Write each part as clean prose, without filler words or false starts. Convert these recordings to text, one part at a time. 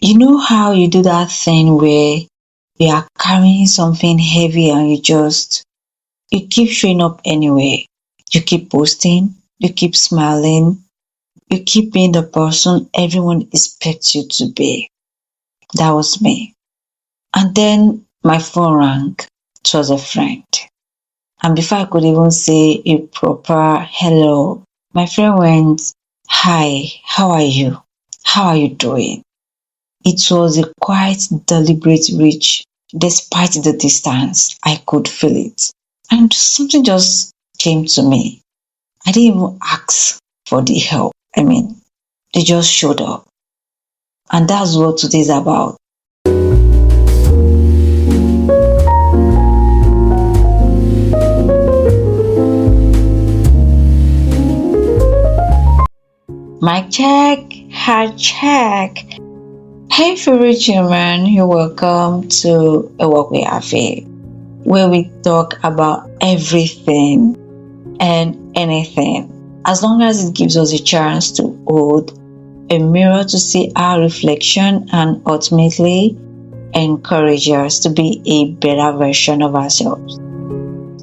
You know how you do that thing where you are carrying something heavy and you keep showing up anyway. You keep posting, you keep smiling, you keep being the person everyone expects you to be. That was me. And then my phone rang. It was a friend. And before I could even say a proper hello, my friend went, "Hi, how are you? How are you doing?" It was a quite deliberate reach. Despite the distance, I could feel it. And something just came to me. I didn't even ask for the help. They just showed up. And that's what today's about. Mic check, heart check. Hey favorite human, you're welcome to A Walk With AFI, where we talk about everything and anything, as long as it gives us a chance to hold a mirror to see our reflection and ultimately encourage us to be a better version of ourselves.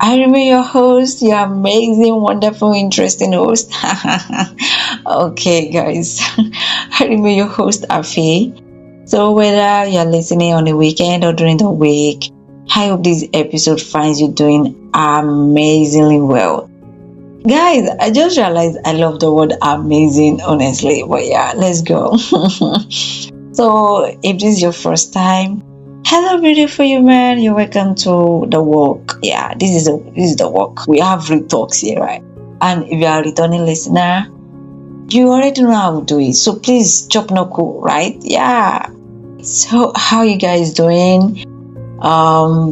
I remain your host, your amazing, wonderful, interesting host. Okay, guys, I remain your host, A.F.I. So whether you're listening on the weekend or during the week, I hope this episode finds you doing amazingly well. Guys, I just realized I love the word amazing, honestly. But yeah, let's go. So if this is your first time, hello beautiful human, you're welcome to the walk. Yeah, this is the walk. We have real talks here, right? And if you are a returning listener, you already know how to do it. So please chop no cool, right? Yeah. So how you guys doing?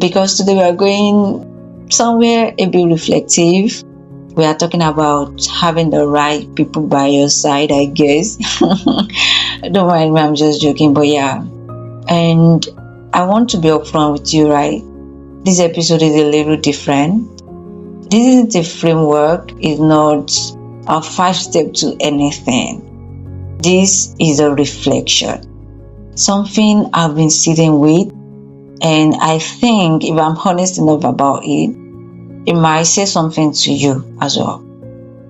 Because today we are going somewhere a bit reflective. We are talking about having the right people by your side, I guess. Don't mind me, I'm just joking, but yeah. And I want to be upfront with you, right? This episode is a little different. This isn't a framework, it's not a 5-step to anything. This is a reflection. Something I've been sitting with, and I think if I'm honest enough about it might say something to you as well.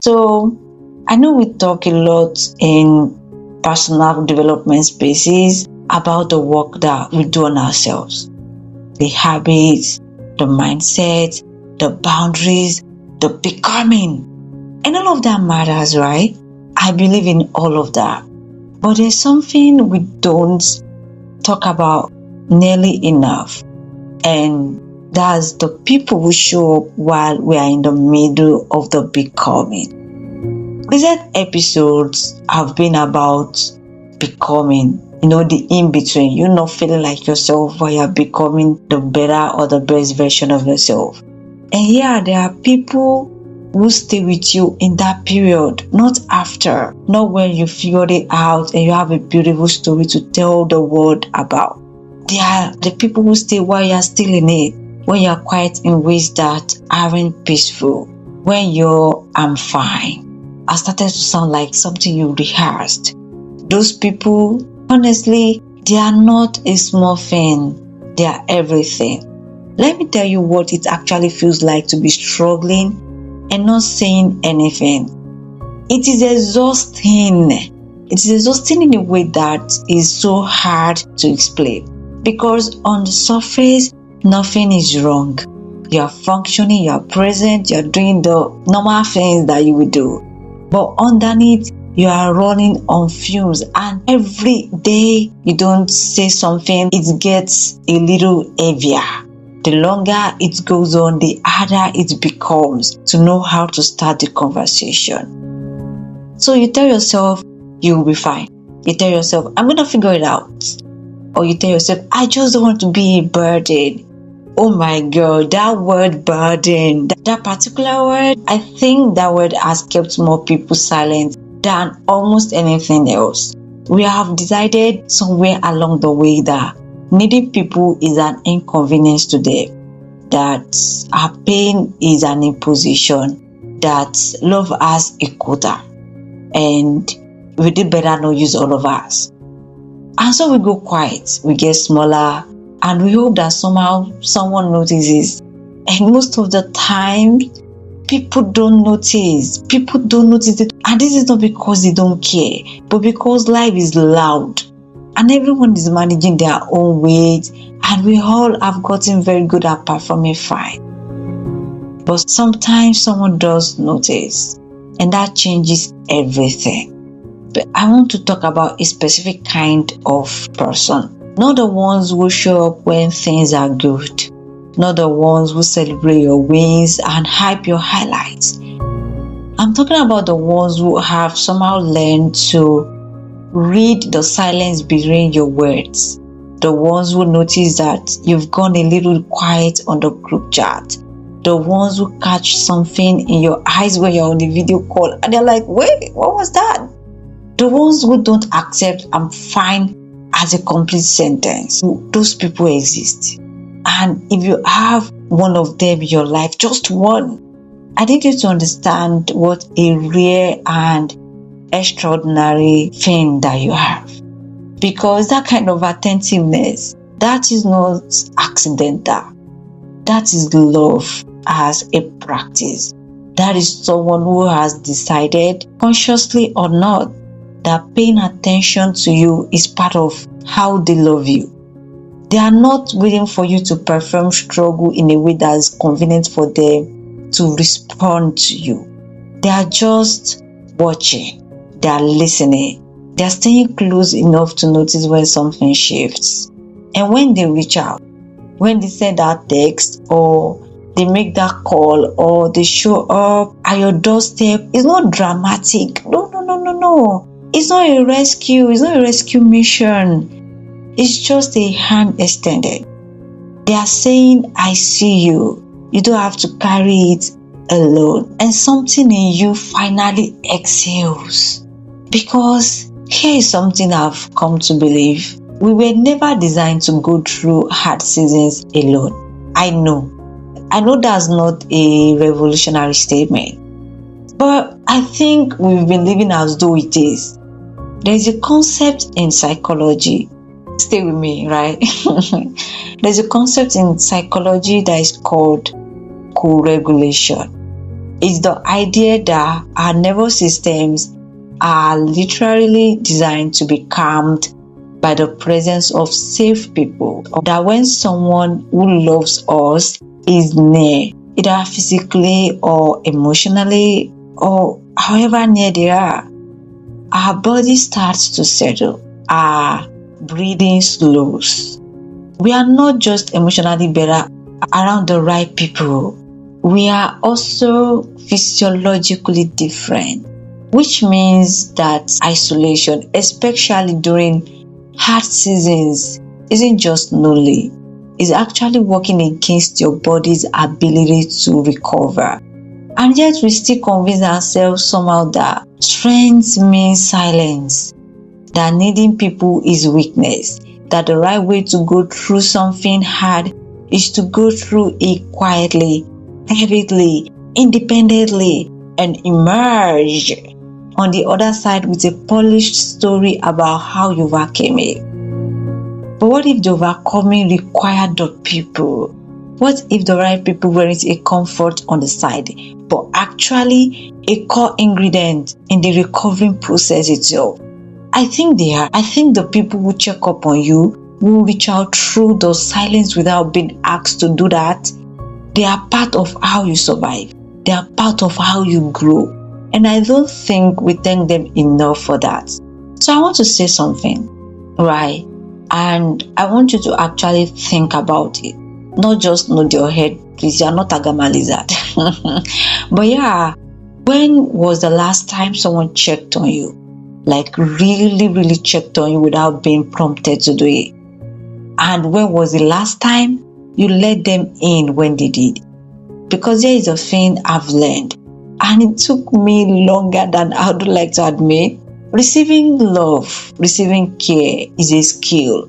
So I know we talk a lot in personal development spaces about the work that we do on ourselves, the habits, the mindset, the boundaries, the becoming, and all of that matters, right? I believe in all of that. But there's something we don't talk about nearly enough, and that's the people who show up while we are in the middle of the becoming. Recent episodes have been about becoming, the in-between. You're not feeling like yourself while you're becoming the better or the best version of yourself. And yeah, there are people who stay with you in that period, not after, not when you figured it out and you have a beautiful story to tell the world about. They are the people who stay while you're still in it, when you're quiet in ways that aren't peaceful, when you're "I'm fine" I started to sound like something you rehearsed. Those people, honestly, they are not a small thing, they are everything. Let me tell you what it actually feels like to be struggling and not saying anything. It is exhausting. It is exhausting in a way that is so hard to explain. Because on the surface, nothing is wrong. You are functioning, you are present, you are doing the normal things that you would do. But underneath, you are running on fumes, and every day you don't say something, it gets a little heavier. The longer it goes on, the harder it becomes to know how to start the conversation. So you tell yourself you will be fine. You tell yourself, I'm going to figure it out. Or you tell yourself, I just don't want to be a burden. Oh my God, that word burden, that particular word, I think that word has kept more people silent than almost anything else. We have decided somewhere along the way that needing people is an inconvenience to them, that our pain is an imposition, that love has a quota, and we did better not use all of us. And so we go quiet, we get smaller, and we hope that somehow someone notices. And most of the time, people don't notice. People don't notice it. And this is not because they don't care, but because life is loud and everyone is managing their own weight, and we all have gotten very good at performing fine. But sometimes someone does notice, and that changes everything. But I want to talk about a specific kind of person, not the ones who show up when things are good, not the ones who celebrate your wins and hype your highlights. I'm talking about the ones who have somehow learned to read the silence between your words, the ones who notice that you've gone a little quiet on the group chat, the ones who catch something in your eyes when you're on a video call and they're like, wait, what was that? The ones who don't accept "I'm fine" as a complete sentence. Those people exist. And if you have one of them in your life, just one, I need you to understand what a rare and extraordinary thing that you have. Because that kind of attentiveness, that is not accidental. That is love as a practice. That is someone who has decided, consciously or not, that paying attention to you is part of how they love you. They are not waiting for you to perform struggle in a way that is convenient for them to respond to you. They are just watching. They are listening. They are staying close enough to notice when something shifts. And when they reach out, when they send that text or they make that call or they show up at your doorstep, it's not dramatic. No. It's not a rescue. It's not a rescue mission. It's just a hand extended. They are saying, I see you. You don't have to carry it alone. And something in you finally exhales. Because here is something I've come to believe. We were never designed to go through hard seasons alone. I know that's not a revolutionary statement. But I think we've been living as though it is. There's a concept in psychology. Stay with me, right? There's a concept in psychology that is called co-regulation. It's the idea that our nervous systems are literally designed to be calmed by the presence of safe people. That when someone who loves us is near, either physically or emotionally or however near they are, our body starts to settle, our breathing slows. We are not just emotionally better around the right people, we are also physiologically different, which means that isolation, especially during hard seasons, isn't just lonely, it's actually working against your body's ability to recover. And yet we still convince ourselves somehow that strength means silence, that needing people is weakness, that the right way to go through something hard is to go through it quietly, privately, independently, and emerge on the other side with a polished story about how you overcame it. But what if the overcoming required the people? What if the right people weren't a comfort on the side, but actually a core ingredient in the recovering process itself? I think they are. I think the people who check up on you, who reach out through the silence without being asked to do that, they are part of how you survive. They are part of how you grow. And I don't think we thank them enough for that. So I want to say something, right? And I want you to actually think about it. Not just nod your head, please. You're not a gamma lizard. But yeah, when was the last time someone checked on you? Like really checked on you without being prompted to do it? And when was the last time you let them in when they did? Because there is a thing I've learned, and it took me longer than I would like to admit. Receiving love, receiving care is a skill.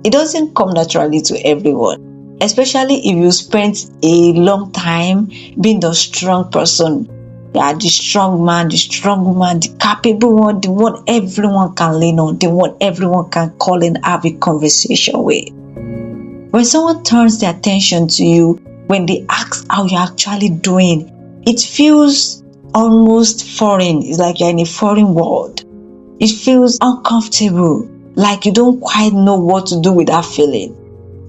It doesn't come naturally to everyone, especially if you spent a long time being the strong person Yeah, the strong man, the strong woman, the capable one, the one everyone can lean on, the one everyone can call and have a conversation with. When someone turns their attention to you, when they ask how you're actually doing, it feels almost foreign. It's like you're in a foreign world. It feels uncomfortable, like you don't quite know what to do with that feeling.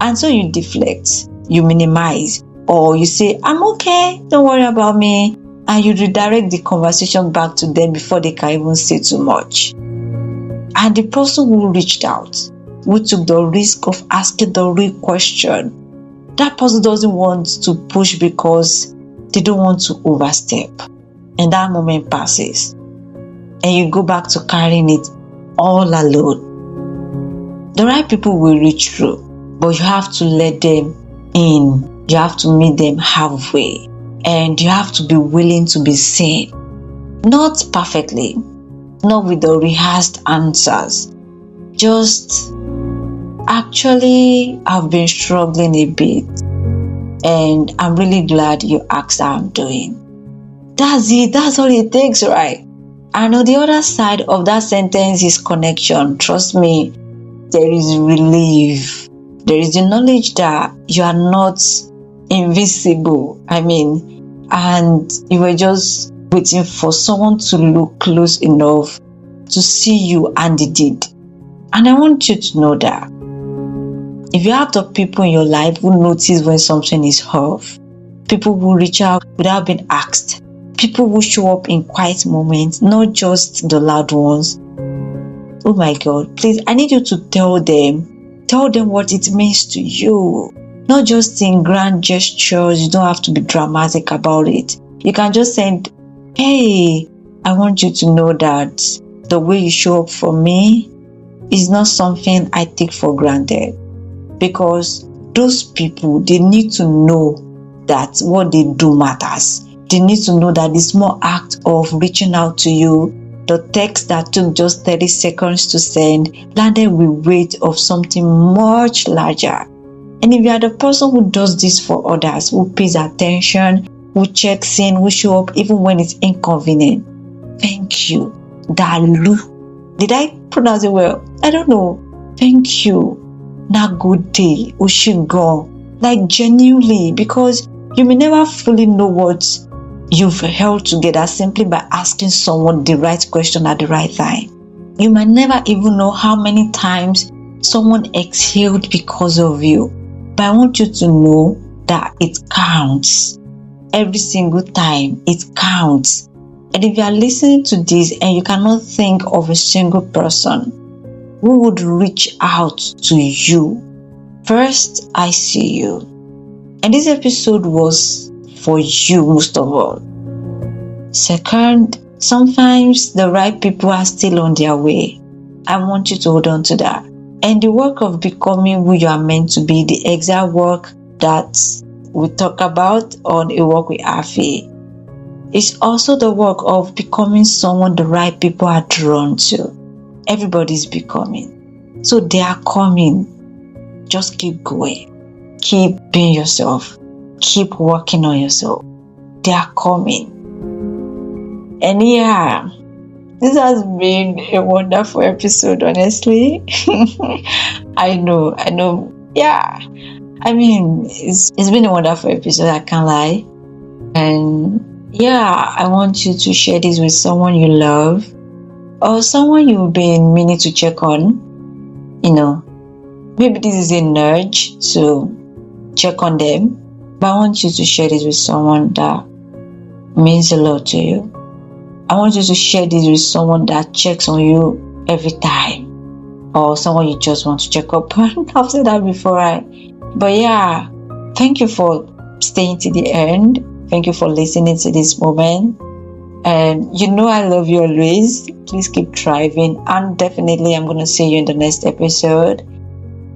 And so you deflect, you minimize, or you say, I'm okay, don't worry about me. And you redirect the conversation back to them before they can even say too much. And the person who reached out, who took the risk of asking the real question, that person doesn't want to push because they don't want to overstep. And that moment passes. And you go back to carrying it all alone. The right people will reach through, but you have to let them in. You have to meet them halfway. And you have to be willing to be seen. Not perfectly, not with the rehearsed answers. Just, actually, I've been struggling a bit. And I'm really glad you asked how I'm doing. That's it. That's all it takes, right? And on the other side of that sentence is connection. Trust me, there is relief. There is the knowledge that you are not invisible. And you were just waiting for someone to look close enough to see you, and they did. And I want you to know that if you have the people in your life who notice when something is off, people who reach out without being asked, people who show up in quiet moments, not just the loud ones. Oh my God, please, I need you to tell them what it means to you. Not just in grand gestures. You don't have to be dramatic about it. You can just say, hey, I want you to know that the way you show up for me is not something I take for granted. Because those people, they need to know that what they do matters. They need to know that the small act of reaching out to you, the text that took just 30 seconds to send, landed with weight of something much larger. And if you are the person who does this for others, who pays attention, who checks in, who show up even when it's inconvenient, thank you. Dalu. Did I pronounce it well? I don't know. Thank you. Na good day. Oshigo. Like genuinely, because you may never fully know what you've held together simply by asking someone the right question at the right time. You might never even know how many times someone exhaled because of you. But I want you to know that it counts. Every single time, it counts. And if you are listening to this and you cannot think of a single person who would reach out to you, first, I see you. And this episode was for you most of all. Second, sometimes the right people are still on their way. I want you to hold on to that. And the work of becoming who you are meant to be, the exact work that we talk about on A Walk with AFI, is also the work of becoming someone the right people are drawn to. Everybody's becoming. So they are coming. Just keep going. Keep being yourself. Keep working on yourself. They are coming. And yeah, this has been a wonderful episode, honestly. I know. Yeah. It's been a wonderful episode, I can't lie. And yeah, I want you to share this with someone you love or someone you've been meaning to check on. Maybe this is a nudge to check on them. But I want you to share this with someone that means a lot to you. I want you to share this with someone that checks on you every time, or someone you just want to check up on. I've said that before, right? But yeah, thank you for staying to the end. Thank you for listening to this moment. And I love you always. Please keep thriving. And definitely, I'm going to see you in the next episode.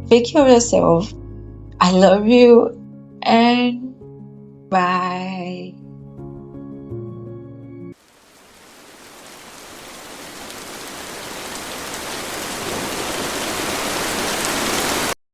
Take care of yourself. I love you. And bye.